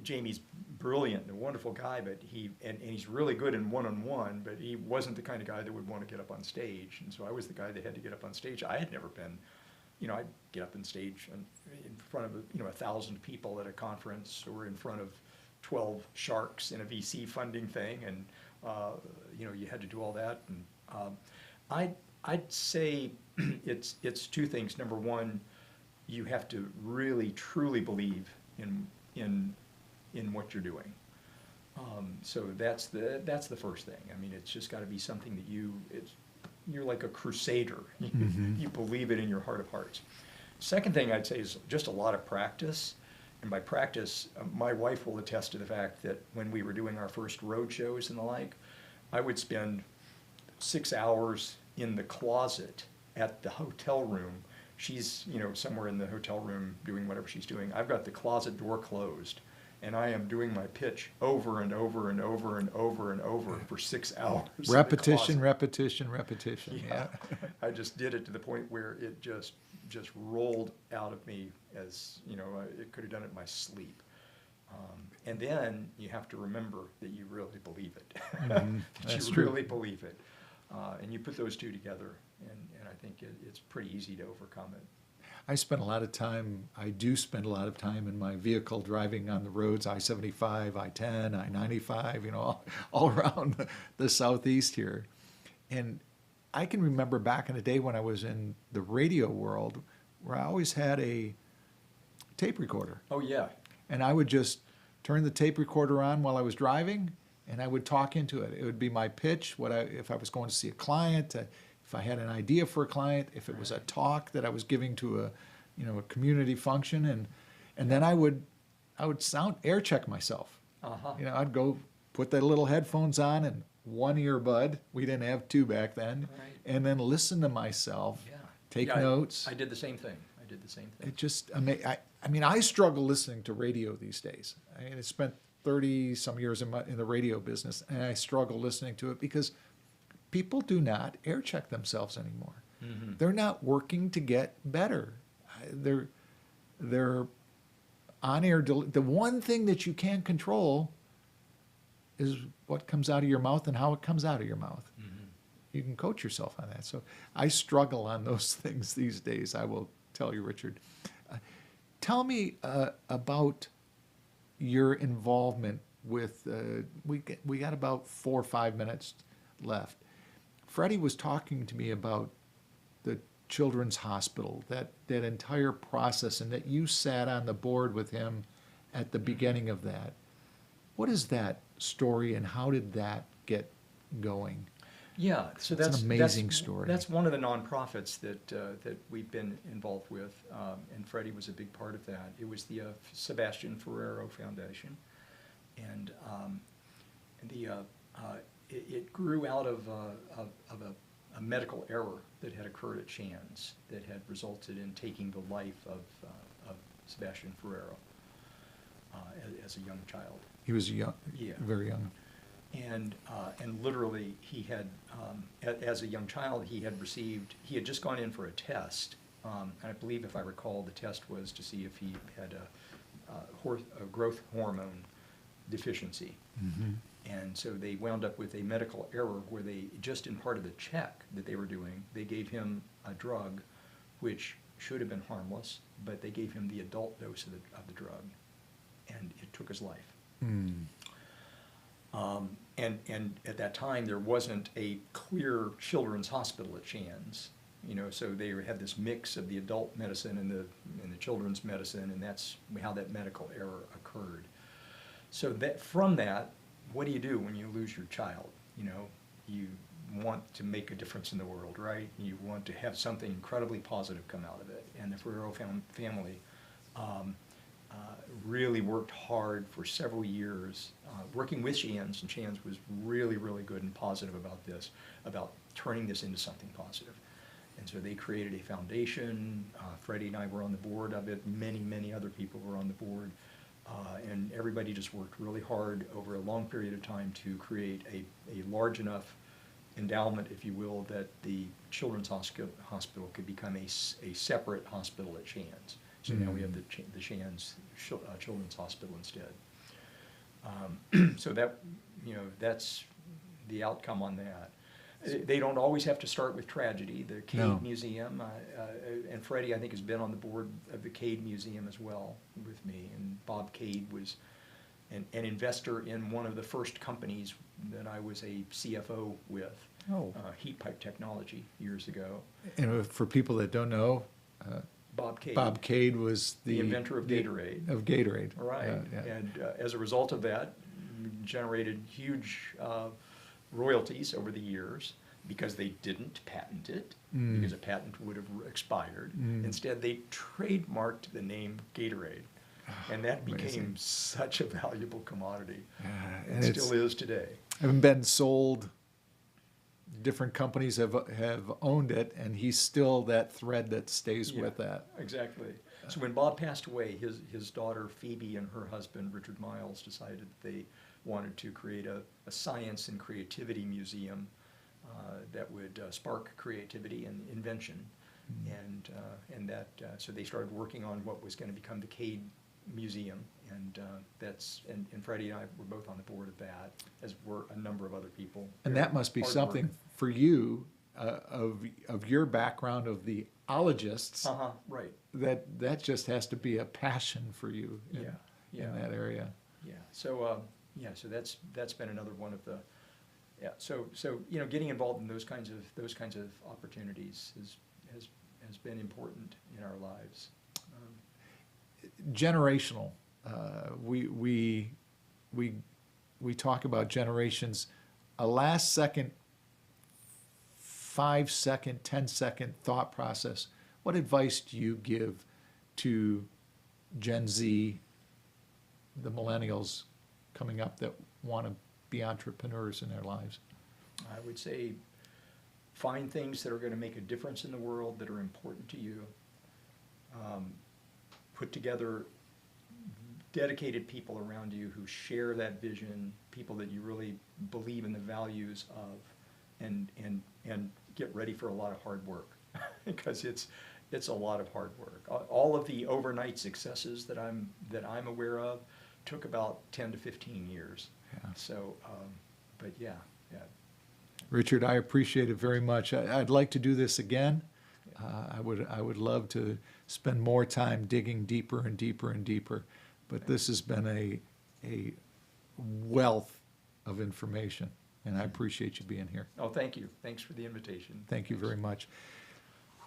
Jamie's brilliant and a wonderful guy, but he's really good in one-on-one, but he wasn't the kind of guy that would want to get up on stage, and so I was the guy that had to get up on stage. I had never been, you know, I'd get up on stage in front of 1,000 people at a conference, or in front of 12 sharks in a VC funding thing, and you know, you had to do all that, and I'd say it's two things. Number one, you have to really truly believe in what you're doing. So that's the first thing. I mean, it's just got to be something that you're like a crusader. You believe it in your heart of hearts. Second thing I'd say is just a lot of practice. And by practice, my wife will attest to the fact that when we were doing our first road shows and the like, I would spend 6 hours in the closet at the hotel room. She's, you know, somewhere in the hotel room doing whatever she's doing. I've got the closet door closed, and I am doing my pitch over and over and over and over and over for 6 hours. Repetition. Yeah. I just did it to the point where it just rolled out of me, as, you know, it could have done it in my sleep. And then you have to remember that you really believe it. That's you true. really believe it. And you put those two together, and I think it's pretty easy to overcome it. I do spend a lot of time in my vehicle driving on the roads, I-75, I-10, I-95, you know, all around the southeast here. And I can remember back in the day when I was in the radio world, where I always had a tape recorder. Oh, yeah. And I would just turn the tape recorder on while I was driving, and I would talk into it. It would be my pitch, if I was going to see a client, if I had an idea for a client, if it was a talk that I was giving to a community function, and then I would sound air check myself. Uh-huh. You know, I'd go put the little headphones on and one earbud. We didn't have two back then. Right. And then listen to myself, Yeah. take Yeah, notes. I did the same thing. I did the same thing. It just, I mean, I struggle listening to radio these days. I mean, I spent 30 some years in the radio business, and I struggle listening to it because people do not air check themselves anymore. Mm-hmm. They're not working to get better. They're on air. The one thing that you can control is what comes out of your mouth and how it comes out of your mouth. Mm-hmm. You can coach yourself on that. So I struggle on those things these days, I will tell you, Richard. Tell me about your involvement with, we got about 4 or 5 minutes left. Freddie was talking to me about the Children's Hospital, that entire process, and that you sat on the board with him at the beginning of that. What is that story, and how did that get going? Yeah, so It's an that's amazing story. That's one of the nonprofits that we've been involved with, and Freddie was a big part of that. It was the Sebastian Ferrero Foundation, and it grew out of a medical error that had occurred at Shands that had resulted in taking the life of Sebastian Ferrero as a young child. He was young, Yeah. very young. And literally, he had, as a young child, he had just gone in for a test. And I believe, if I recall, the test was to see if he had a growth hormone deficiency. Mm-hmm. And so they wound up with a medical error where they, just in part of the check that they were doing, they gave him a drug which should have been harmless, but they gave him the adult dose of the drug, and it took his life. Mm. And at that time, there wasn't a clear children's hospital at Shands, you know, so they had this mix of the adult medicine and the children's medicine, and that's how that medical error occurred. So that from that, what do you do when you lose your child? You know, you want to make a difference in the world, right? You want to have something incredibly positive come out of it. And the Ferrero family really worked hard for several years, working with Shands, and Shands was really, really good and positive about this, about turning this into something positive. And so they created a foundation. Freddie and I were on the board of it. Many, many other people were on the board. And everybody just worked really hard over a long period of time to create a large enough endowment, if you will, that the Children's Hospital could become a separate hospital at Shands. So now we have the Shands Children's Hospital instead. So that, you know, that's the outcome on that. They don't always have to start with tragedy. The Cade Museum, and Freddie, I think, has been on the board of the Cade Museum as well with me. And Bob Cade was an investor in one of the first companies that I was a CFO with, Heat Pipe Technology, years ago. And for people that don't know, Bob Cade was the inventor of Gatorade. Of Gatorade. Right. Yeah. And as a result of that, generated huge royalties over the years because they didn't patent it, because a patent would have expired. Instead, they trademarked the name Gatorade, and that became such a valuable commodity. And it still is today. Having been sold, different companies have owned it, and he's still that thread that stays with that. Exactly. So when Bob passed away, his daughter Phoebe and her husband Richard Miles decided that they wanted to create a science and creativity museum that would spark creativity and invention, and that so they started working on what was going to become the Cade Museum, and and Freddie and I were both on the board of that, as were a number of other people. And that must be something for you of your background of the ologists. Right. That just has to be a passion for you. In that area. Yeah. So so that's been another one of the. Yeah. So you know, getting involved in those kinds of opportunities has been important in our lives. Generational. We talk about generations. A last second, 5 second, 10-second thought process. What advice do you give to Gen Z, the millennials, coming up that want to be entrepreneurs in their lives? I would say find things that are going to make a difference in the world, that are important to you. Put together dedicated people around you who share that vision, people that you really believe in the values of, and get ready for a lot of hard work because it's a lot of hard work. All of the overnight successes that I'm aware of took about 10 to 15 years. Yeah. So, but yeah. Richard, I appreciate it very much. I'd like to do this again. I would love to spend more time digging deeper and deeper and deeper. But this has been a wealth of information, and I appreciate you being here. Oh, thank you. Thanks for the invitation. Thank you very much.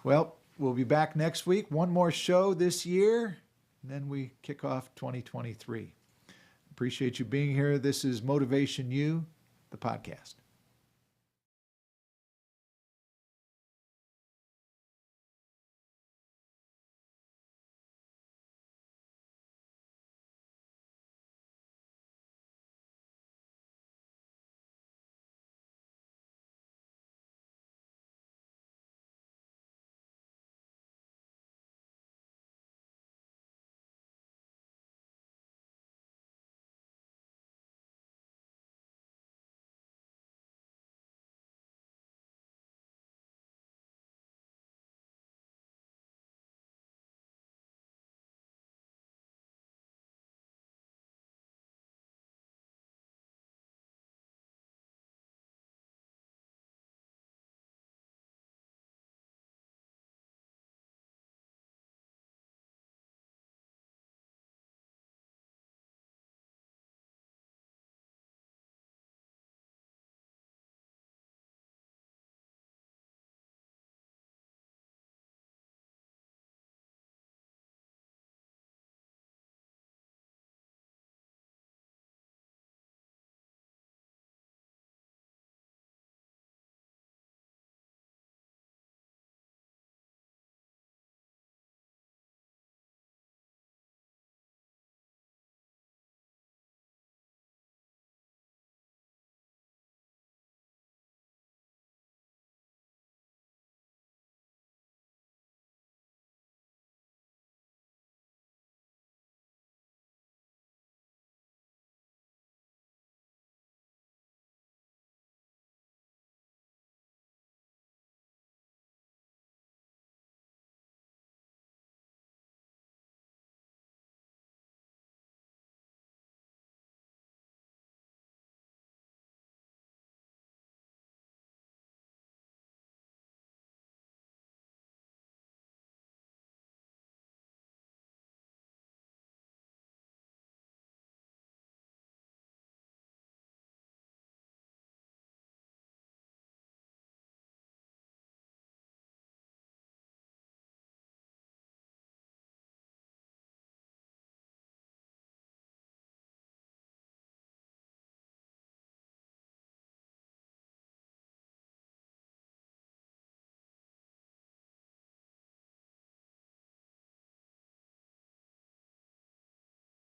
Well, we'll be back next week. One more show this year, and then we kick off 2023. Appreciate you being here. This is Motivation U, the podcast.